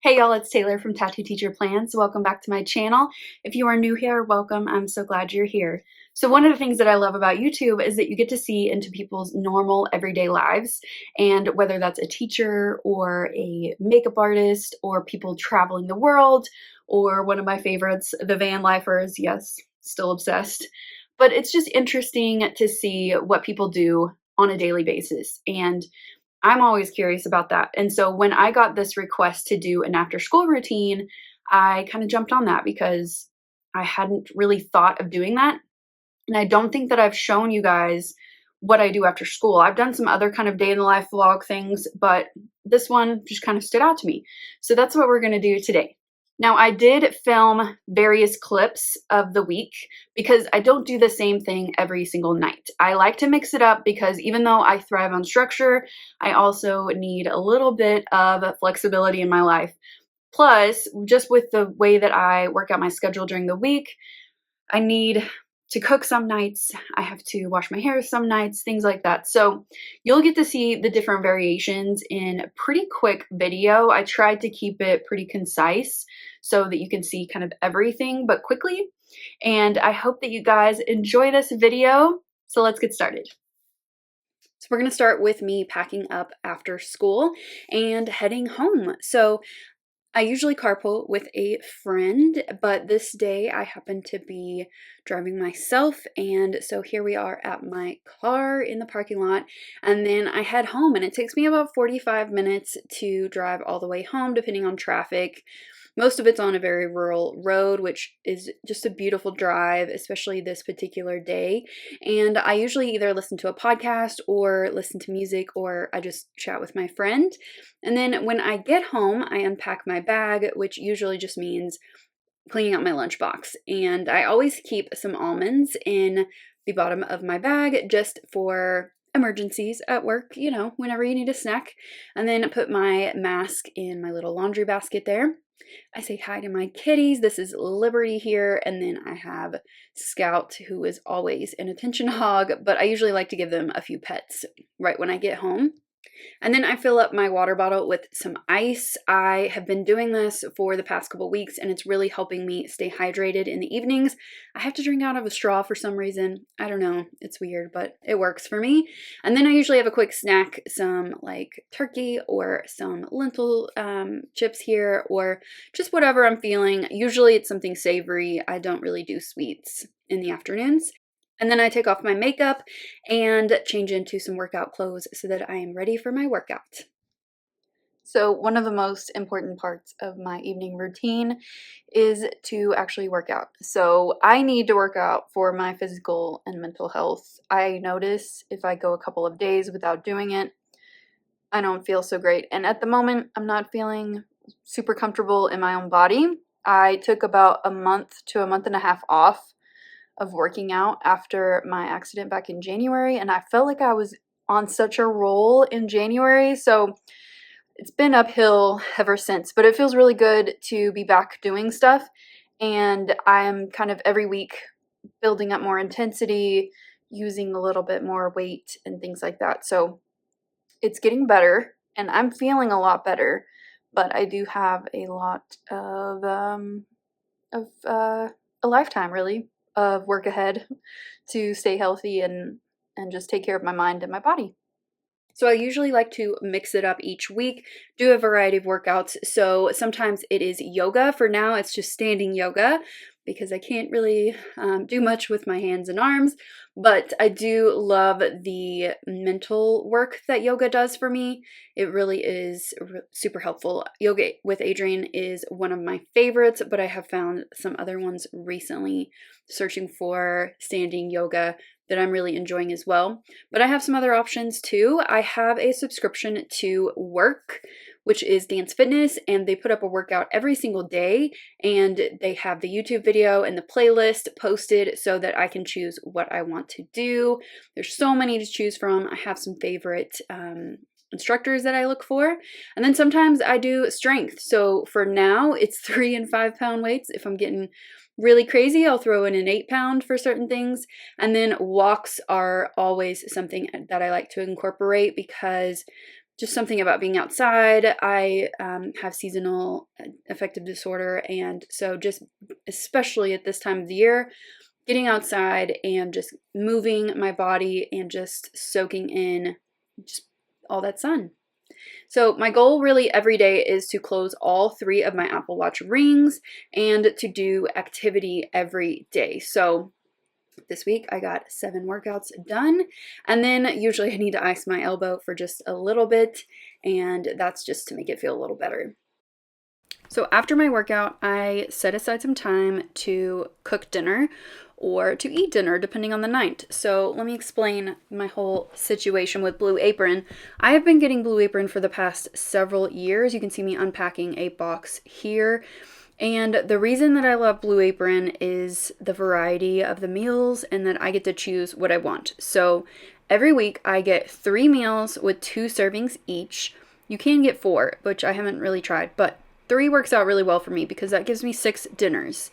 Hey y'all, it's Taylor from Tattooed Teacher Plans. Welcome back to my channel. If you are new here, welcome. I'm so glad you're here. So one of the things that I love about YouTube is that you get to see into people's normal everyday lives, and whether that's a teacher or a makeup artist or people traveling the world, or one of my favorites, the van lifers. Yes, still obsessed. But it's just interesting to see what people do on a daily basis. And I'm always curious about that. And so when I got this request to do an after school routine, I kind of jumped on that because I hadn't really thought of doing that. And I don't think that I've shown you guys what I do after school. I've done some other kind of day in the life vlog things, but this one just kind of stood out to me. So that's what we're going to do today. Now, I did film various clips of the week because I don't do the same thing every single night. I like to mix it up because even though I thrive on structure, I also need a little bit of flexibility in my life. Plus, just with the way that I work out my schedule during the week, I need to cook some nights, I have to wash my hair some nights, things like that. So you'll get to see the different variations in a pretty quick video. I tried to keep it pretty concise so that you can see kind of everything, but quickly. And I hope that you guys enjoy this video. So let's get started. So we're going to start with me packing up after school and heading home. So I usually carpool with a friend, but this day I happen to be driving myself, and so here we are at my car in the parking lot, and then I head home, and it takes me about 45 minutes to drive all the way home, depending on traffic. Most of it's on a very rural road, which is just a beautiful drive, especially this particular day. And I usually either listen to a podcast or listen to music, or I just chat with my friend. And then when I get home, I unpack my bag, which usually just means cleaning out my lunchbox. And I always keep some almonds in the bottom of my bag just for emergencies at work, you know, whenever you need a snack. And then put my mask in my little laundry basket there. I say hi to my kitties. This is Liberty here, and then I have Scout, who is always an attention hog, but I usually like to give them a few pets right when I get home. And then I fill up my water bottle with some ice. I have been doing this for the past couple weeks, and it's really helping me stay hydrated in the evenings. I have to drink out of a straw for some reason. I don't know. It's weird, but it works for me. And then I usually have a quick snack, some like turkey or some lentil chips here, or just whatever I'm feeling. Usually it's something savory. I don't really do sweets in the afternoons. And then I take off my makeup and change into some workout clothes so that I am ready for my workout. So one of the most important parts of my evening routine is to actually work out. So I need to work out for my physical and mental health. I notice if I go a couple of days without doing it, I don't feel so great. And at the moment, I'm not feeling super comfortable in my own body. I took about a month to a month and a half off of working out after my accident back in January, and I felt like I was on such a roll in January, so it's been uphill ever since, but it feels really good to be back doing stuff, and I'm kind of every week building up more intensity, using a little bit more weight and things like that. So it's getting better, and I'm feeling a lot better, but I do have a lot of a lifetime really of work ahead to stay healthy and just take care of my mind and my body. So I usually like to mix it up each week, do a variety of workouts. So sometimes it is yoga. For now, it's just standing yoga because I can't really do much with my hands and arms, but I do love the mental work that yoga does for me. It really is super helpful. Yoga with Adriene is one of my favorites, but I have found some other ones recently searching for standing yoga that I'm really enjoying as well. But I have some other options too. I have a subscription to Work, which is dance fitness, and they put up a workout every single day, and they have the YouTube video and the playlist posted so that I can choose what I want to do. There's so many to choose from. I have some favorite instructors that I look for. And then sometimes I do strength. So for now, it's 3 and 5 pound weights. If I'm getting really crazy, I'll throw in an 8 pound for certain things. And then walks are always something that I like to incorporate because just something about being outside. I have seasonal affective disorder, and so just especially at this time of the year, getting outside and just moving my body and just soaking in just all that sun. So my goal really every day is to close all 3 of my Apple Watch rings and to do activity every day. So this week I got 7 workouts done, and then usually I need to ice my elbow for just a little bit, and that's just to make it feel a little better. So after my workout, I set aside some time to cook dinner or to eat dinner, depending on the night. So let me explain my whole situation with Blue Apron. I have been getting Blue Apron for the past several years. You can see me unpacking a box here. And the reason that I love Blue Apron is the variety of the meals and that I get to choose what I want. So every week I get 3 meals with 2 servings each. You can get 4, which I haven't really tried, but 3 works out really well for me because that gives me 6 dinners.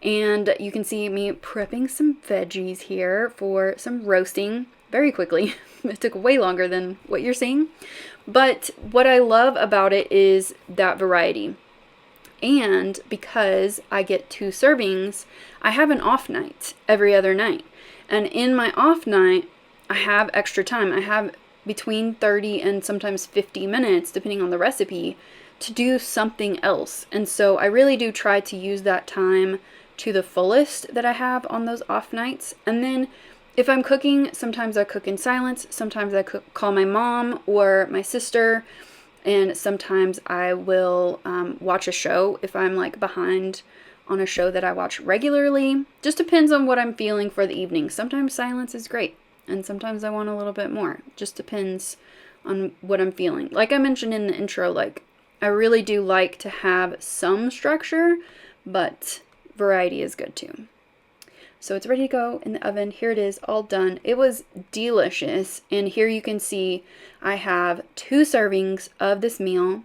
And you can see me prepping some veggies here for some roasting very quickly. It took way longer than what you're seeing. But what I love about it is that variety. And because I get 2 servings, I have an off night every other night. And in my off night, I have extra time. I have between 30 and sometimes 50 minutes, depending on the recipe, to do something else. And so I really do try to use that time to the fullest that I have on those off nights. And then if I'm cooking, sometimes I cook in silence. Sometimes I call my mom or my sister. And sometimes I will watch a show if I'm like behind on a show that I watch regularly. Just depends on what I'm feeling for the evening. Sometimes silence is great, and sometimes I want a little bit more. Just depends on what I'm feeling. Like I mentioned in the intro, like I really do like to have some structure, but variety is good too. So it's ready to go in the oven. Here it is, all done. It was delicious. And here you can see I have 2 servings of this meal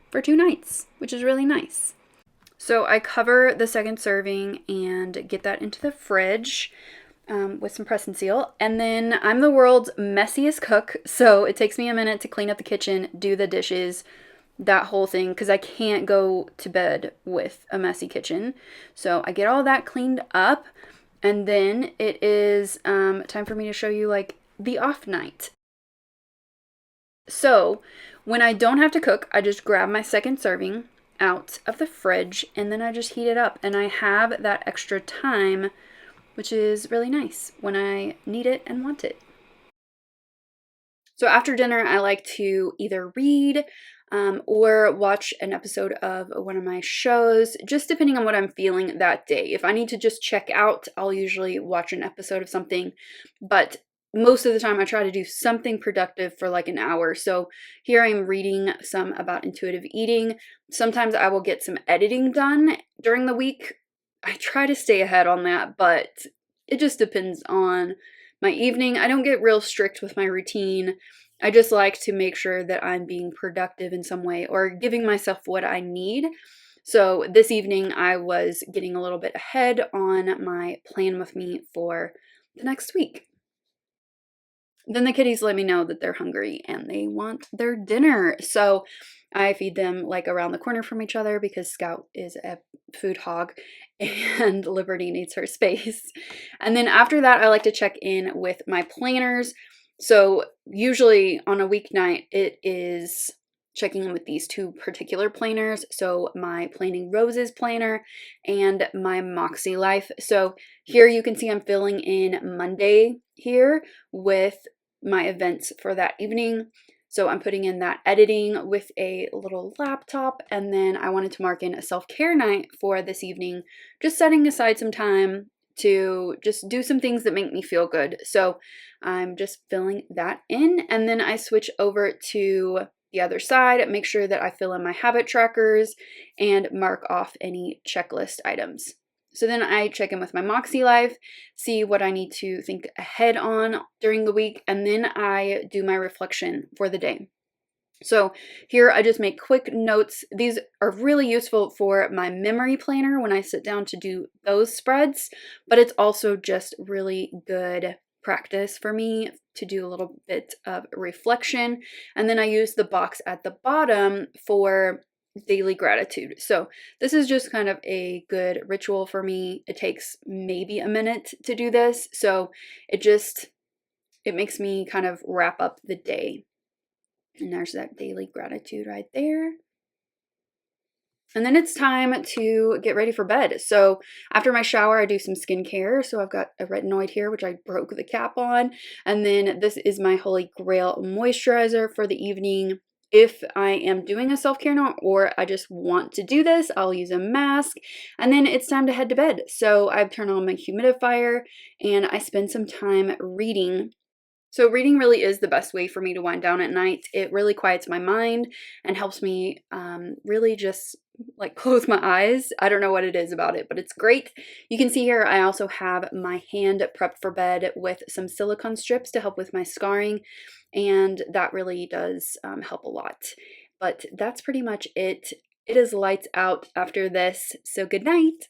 for 2 nights, which is really nice. So I cover the second serving and get that into the fridge with some press and seal. And then I'm the world's messiest cook, so it takes me a minute to clean up the kitchen, do the dishes, that whole thing, because I can't go to bed with a messy kitchen. So I get all that cleaned up. And then it is time for me to show you like the off night. So when I don't have to cook, I just grab my second serving out of the fridge and then I just heat it up. And I have that extra time, which is really nice when I need it and want it. So after dinner, I like to either read or watch an episode of one of my shows, just depending on what I'm feeling that day. If I need to just check out, I'll usually watch an episode of something, but most of the time I try to do something productive for like an hour. So here I'm reading some about intuitive eating. Sometimes I will get some editing done during the week. I try to stay ahead on that, but it just depends on my evening. I don't get real strict with my routine. I just like to make sure that I'm being productive in some way or giving myself what I need. So this evening I was getting a little bit ahead on my plan with me for the next week. Then the kitties let me know that they're hungry and they want their dinner. So I feed them like around the corner from each other because Scout is a food hog and Liberty needs her space. And then after that, I like to check in with my planners. So usually on a weeknight, it is checking in with these 2 particular planners. So my Planning Roses planner and my Moxie Life. So here you can see I'm filling in Monday here with my events for that evening. So I'm putting in that editing with a little laptop, and then I wanted to mark in a self-care night for this evening, just setting aside some time to just do some things that make me feel good. So I'm just filling that in, and then I switch over to the other side, make sure that I fill in my habit trackers and mark off any checklist items. So then I check in with my Moxie Life, see what I need to think ahead on during the week, and then I do my reflection for the day. So here I just make quick notes. These are really useful for my memory planner when I sit down to do those spreads, but it's also just really good practice for me to do a little bit of reflection. And then I use the box at the bottom for daily gratitude. So this is just kind of a good ritual for me. It takes maybe a minute to do this. So it makes me kind of wrap up the day. And there's that daily gratitude right there. And then it's time to get ready for bed. So after my shower, I do some skincare. So I've got a retinoid here, which I broke the cap on. And then this is my Holy Grail moisturizer for the evening. If I am doing a self-care night or I just want to do this, I'll use a mask. And then it's time to head to bed. So I've turned on my humidifier and I spend some time reading. So reading really is the best way for me to wind down at night. It really quiets my mind and helps me really just like close my eyes. I don't know what it is about it, but it's great. You can see here I also have my hand prepped for bed with some silicone strips to help with my scarring, and that really does help a lot. But that's pretty much it. It is lights out after this, so good night.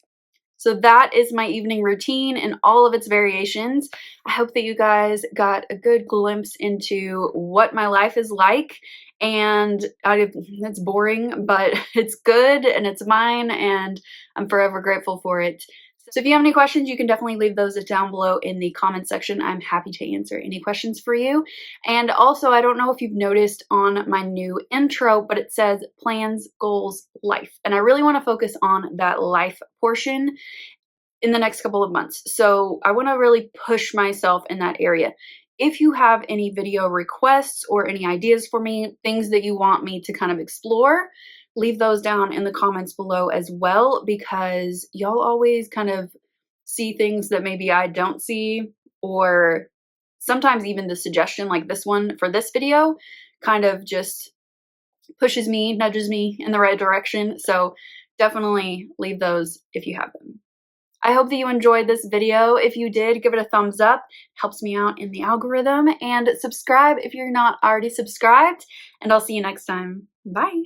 So that is my evening routine in all of its variations. I hope that you guys got a good glimpse into what my life is like. And it's boring, but it's good and it's mine, and I'm forever grateful for it. So if you have any questions, you can definitely leave those down below in the comment section. I'm happy to answer any questions for you. And also, I don't know if you've noticed on my new intro, but it says plans, goals, life. And I really want to focus on that life portion in the next couple of months. So I want to really push myself in that area. If you have any video requests or any ideas for me, things that you want me to kind of explore, leave those down in the comments below as well, because y'all always kind of see things that maybe I don't see, or sometimes even the suggestion like this one for this video kind of just pushes me, nudges me in the right direction. So definitely leave those if you have them. I hope that you enjoyed this video. If you did, give it a thumbs up. Helps me out in the algorithm. And subscribe if you're not already subscribed. And I'll see you next time. Bye.